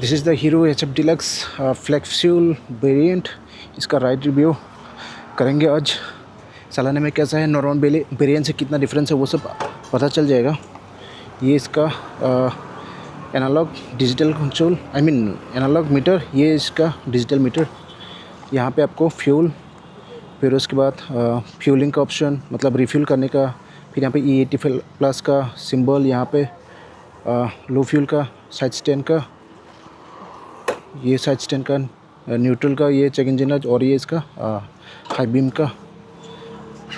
This is the Hero HF deluxe flex fuel variant. इसका ride review करेंगे आज। चलाने में कैसा है, नॉर्मल वेरिएंट से कितना डिफरेंस है वो सब पता चल जाएगा। ये इसका analogue digital control analogue meter, ये इसका डिजिटल मीटर। यहाँ पे आपको फ्यूल, फिर उसके बाद फ्यूलिंग का ऑप्शन, मतलब रिफ्यूल करने का, फिर यहाँ पे E80 प्लस का सिंबल, यहाँ पे लो फ्यूल का, साइड स्टैंड का, ये साइड स्टैंड का, न्यूट्रल का, ये चेक इंजन लाइट, और ये इसका हाई बीम का।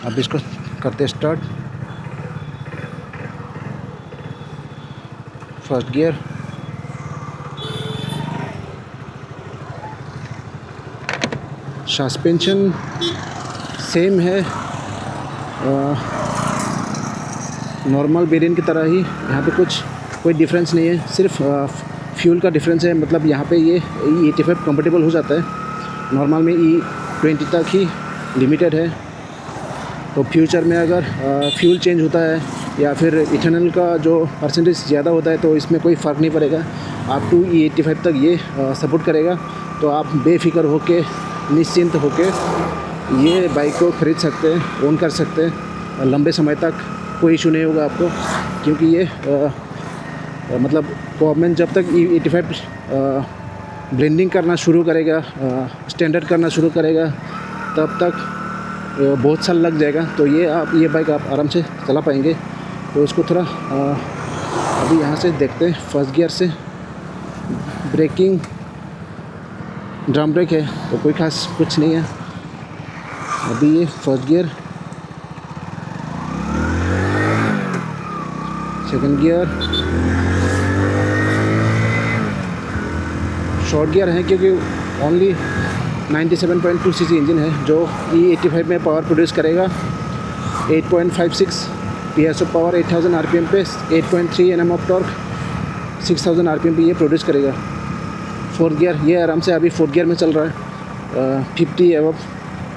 अब इसको करते start. First gear, suspension same है, नॉर्मल वेरिएंट की तरह ही। यहाँ पे कोई डिफरेंस नहीं है, सिर्फ फ्यूल का डिफरेंस है। मतलब यहाँ पे ये E85 कंफर्टेबल हो जाता है, नॉर्मल में E20 तक ही लिमिटेड है। तो फ्यूचर में अगर फ्यूल चेंज होता है या फिर इथेनॉल का जो परसेंटेज ज़्यादा होता है तो इसमें कोई फ़र्क नहीं पड़ेगा। आप टू E85 तक ये सपोर्ट करेगा, तो आप बेफिक्र होके, निश्चिंत होके ये बाइक को ख़रीद सकते हैं, ओन कर सकते हैं। लंबे समय तक कोई इशू नहीं होगा आपको, क्योंकि ये मतलब गवर्नमेंट जब तक E85 ब्लेंडिंग करना शुरू करेगा, स्टैंडर्ड करना शुरू करेगा, तब तक बहुत साल लग जाएगा। तो ये बाइक आप आराम से चला पाएंगे। तो उसको थोड़ा अभी यहाँ से देखते हैं। फर्स्ट गियर से ब्रेकिंग, ड्रम ब्रेक है, तो कोई खास कुछ नहीं है। अभी ये first gear, second gear, short gear है क्योंकि ओनली 97.2 सीसी इंजन है जो E85 में पावर प्रोड्यूस करेगा। 8.56 PS ऑफ पावर, 8000 RPM पे, 8.3 Nm ऑफ टॉर्क, 6000 RPM पे ये प्रोड्यूस करेगा। फोर्थ गियर, ये आराम से अभी फोर्थ गियर में चल रहा है। 50 एवं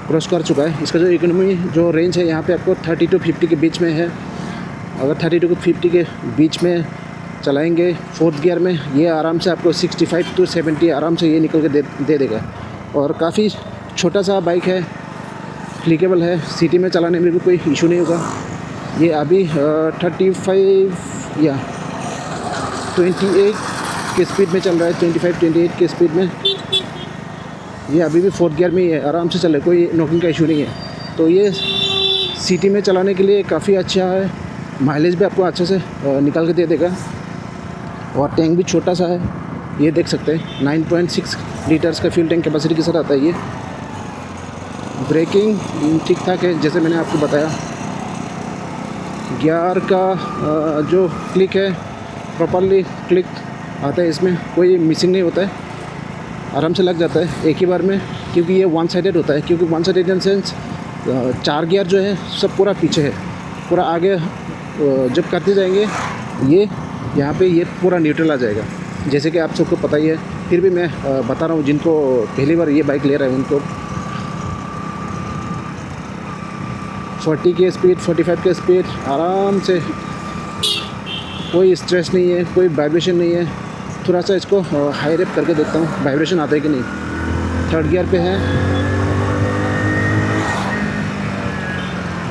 क्रॉस कर चुका है। इसका जो इकोनॉमी जो रेंज है यहाँ पे आपको 30 to 50 के बीच में है। अगर 30 to 50 के बीच में चलाएंगे फोर्थ गियर में, ये आराम से आपको 65 to 70 आराम से ये निकल के दे देगा। और काफ़ी छोटा सा बाइक है, क्लिकेबल है, सिटी में चलाने में भी कोई इशू नहीं होगा। ये अभी 35 या 28 के स्पीड में चल रहा है, 25-28 के स्पीड में। ये अभी भी फोर्थ गियर में ही है, आराम से चले, कोई नॉकिंग का इशू नहीं है। तो ये सिटी में चलाने के लिए काफ़ी अच्छा है। माइलेज भी आपको अच्छे से निकाल के दे देगा। और टैंक भी छोटा सा है, ये देख सकते हैं 9.6 लीटर्स का फ्यूल टैंक कैपेसिटी के साथ आता है ये। ब्रेकिंग ठीक ठाक है, जैसे मैंने आपको बताया। गियर का जो क्लिक है, प्रॉपरली क्लिक आता है, इसमें कोई मिसिंग नहीं होता है, आराम से लग जाता है एक ही बार में। क्योंकि ये वन साइडेड होता है, क्योंकि one sided in sense 4 gear जो है सब पूरा पीछे है, पूरा आगे जब करते जाएंगे ये यहाँ पे ये पूरा न्यूट्रल आ जाएगा, जैसे कि आप सबको पता ही है। फिर भी मैं बता रहा हूँ जिनको पहली बार ये बाइक ले रहे हैं उनको। 40 की स्पीड, 45 की स्पीड आराम से, कोई स्ट्रेस नहीं है, कोई वाइब्रेशन नहीं है। थोड़ा सा इसको हाई रेप करके देखता हूँ वाइब्रेशन आता है कि नहीं। थर्ड गियर पे है,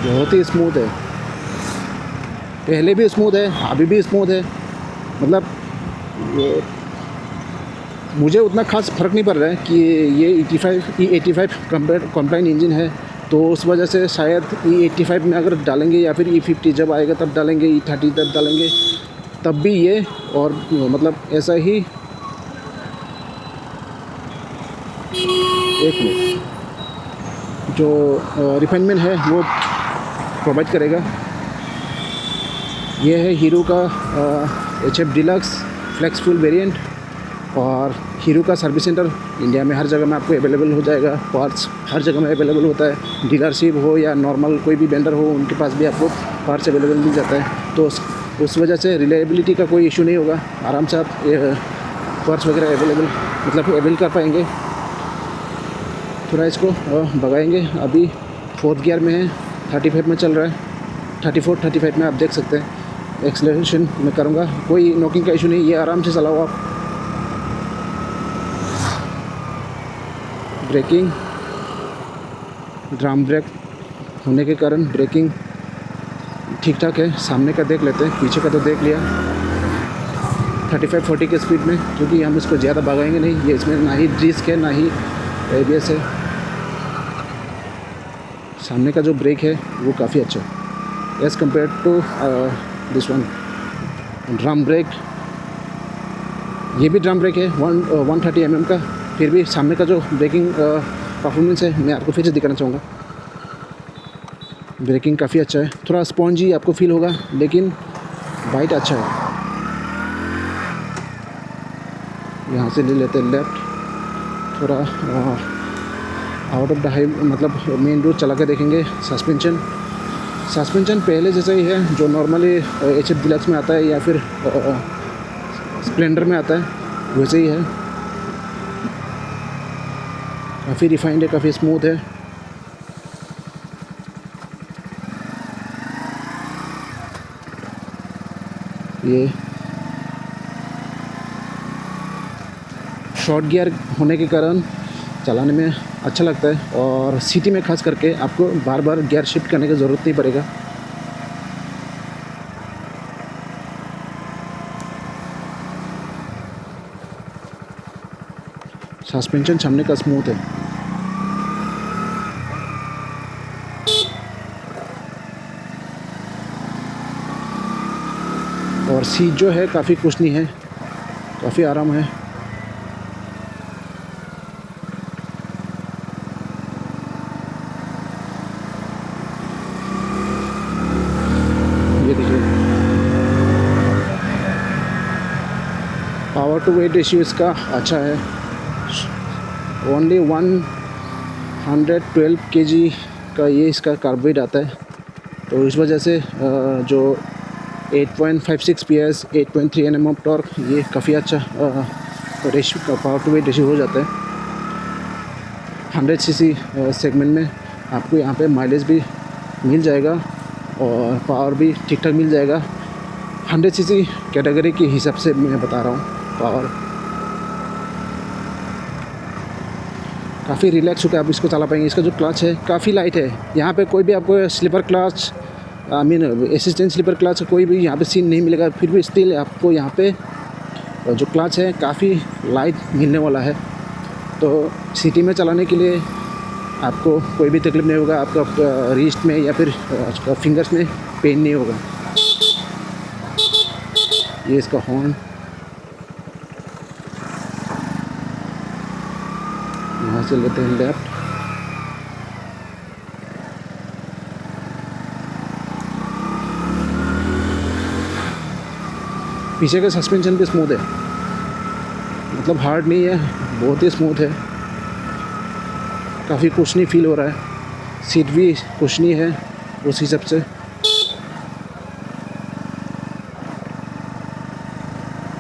बहुत ही स्मूथ है, पहले भी स्मूथ है, अभी भी स्मूथ है। मतलब मुझे उतना खास फ़र्क नहीं पड़ रहा है कि ये E85 कंप्लाइन इंजन है, तो उस वजह से शायद E85 में अगर डालेंगे या फिर E50 जब आएगा तब डालेंगे, E30 तब डालेंगे, तब भी ये और मतलब ऐसा ही। एक मिनट, जो रिफाइनमेंट है वो प्रोवाइड करेगा। ये है हीरो का HF deluxe flex fuel variant. और हीरो का सर्विस सेंटर इंडिया में हर जगह में आपको अवेलेबल हो जाएगा। पार्ट्स हर जगह में अवेलेबल होता है, डीलरशिप हो या नॉर्मल कोई भी वेंडर हो, उनके पास भी आपको पार्ट्स अवेलेबल मिल जाता है। तो उस वजह से रिलायबिलिटी का कोई इशू नहीं होगा, आराम से आप पार्ट्स वगैरह अवेल कर पाएंगे। थोड़ा इसको भगाएंगे। अभी फोर्थ गियर में है, 35 में चल रहा है, 34-35 में आप देख सकते हैं। एक्सेलरेशन मैं करूँगा, कोई नॉकिंग का इशू नहीं, ये आराम से चलाओ आप। ब्रेकिंग ड्रम ब्रेक होने के कारण ब्रेकिंग ठीक ठाक है। सामने का देख लेते हैं, पीछे का तो देख लिया 35-40 के स्पीड में, क्योंकि हम इसको ज़्यादा भगाएंगे नहीं। ये इसमें ना ही डिस्क है ना ही ABS है। सामने का जो ब्रेक है वो काफ़ी अच्छा है as compare to this one. Drum brake, ये भी ड्रम ब्रेक है 130 mm का, फिर भी सामने का जो ब्रेकिंग परफॉर्मेंस है मैं आपको फिर से दिखाना चाहूँगा। ब्रेकिंग काफ़ी अच्छा है, थोड़ा स्पॉन्जी आपको फील होगा लेकिन बाइट अच्छा है। यहाँ से ले लेते हैं लेफ़्ट, थोड़ा आउट ऑफ द हाई मतलब मेन रोड चला के देखेंगे। सस्पेंशन पहले जैसा ही है जो नॉर्मली HF डिलक्स में आता है या फिर स्प्लेंडर में आता है वैसे ही है। काफ़ी रिफाइंड है, काफ़ी स्मूथ है। ये शॉर्ट गियर होने के कारण चलाने में अच्छा लगता है, और सिटी में खास करके आपको बार बार गियर शिफ्ट करने की ज़रूरत नहीं पड़ेगा। सस्पेंशन सामने का स्मूथ है। और सीट जो है काफ़ी कुशनी है, काफ़ी आराम है। ये देखिए पावर टू वेट रेशियो इसका अच्छा है। ओनली 112 kg का ये इसका कार्बोवेट आता है, तो इस वजह से जो 8.56 PS 8.3 Nm ऑफ टॉर्क, ये काफ़ी अच्छा रेशियो का पावर टू वेट रेशियो हो जाता है। 100 cc सेगमेंट में आपको यहाँ पे माइलेज भी मिल जाएगा और पावर भी ठीक ठाक मिल जाएगा। 100 cc कैटेगरी के हिसाब से मैं बता रहा हूँ पावर। काफ़ी रिलैक्स होकर आप इसको चला पाएंगे। इसका जो क्लच है काफ़ी लाइट है, यहाँ पे कोई भी आपको slipper clutch assistant slipper clutch कोई भी यहाँ पे सीन नहीं मिलेगा। फिर भी स्टिल आपको यहाँ पे जो क्लच है काफ़ी लाइट मिलने वाला है, तो सिटी में चलाने के लिए आपको कोई भी तकलीफ नहीं होगा। आपका रिस्ट में या फिर फिंगर्स में पेन नहीं होगा। ये इसका हॉर्न, यहाँ से लेते हैं लेफ्ट। पीछे का सस्पेंशन भी स्मूथ है, मतलब हार्ड नहीं है, बहुत ही स्मूथ है। काफ़ी कुशनी फील हो रहा है, सीट भी कुशनी है उस हिसाब से।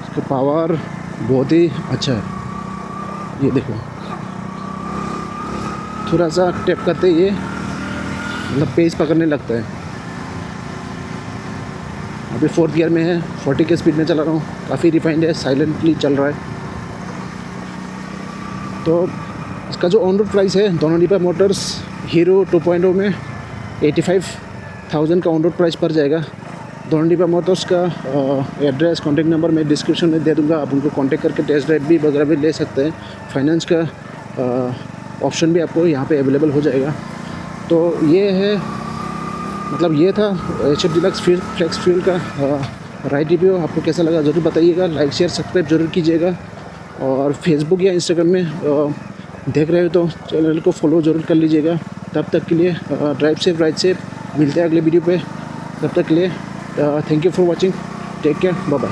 इसका पावर बहुत ही अच्छा है। ये देखो थोड़ा सा टैप करते ये मतलब पेस पकड़ने लगता है। अभी 4th गियर में है, 40 के स्पीड में चला रहा हूँ। काफ़ी रिफाइंड है, साइलेंटली चल रहा है। तो इसका जो ऑन रोड प्राइस है दोनों डिब्बा मोटर्स हीरो 2.0 में 85,000 का ऑन रोड प्राइस पड़ जाएगा। दोनों डिब्बा मोटर्स का एड्रेस कॉन्टैक्ट नंबर मैं डिस्क्रिप्शन में दे दूँगा। आप उनको कॉन्टैक्ट करके टेस्ट ड्राइव भी वगैरह भी ले सकते हैं। फाइनेंस का ऑप्शन भी आपको यहाँ पे अवेलेबल हो जाएगा। तो ये है, मतलब ये था HF डिलक्स फ्लेक्स फ्यूल का राइड रिव्यू। आपको कैसा लगा ज़रूर बताइएगा। लाइक शेयर सब्सक्राइब ज़रूर कीजिएगा, और फेसबुक या इंस्टाग्राम में देख रहे हो तो चैनल को फॉलो ज़रूर कर लीजिएगा। तब तक के लिए ड्राइव सेफ राइड सेफ। मिलते हैं अगले वीडियो पे, तब तक के लिए thank you for watching. Take care, bye bye.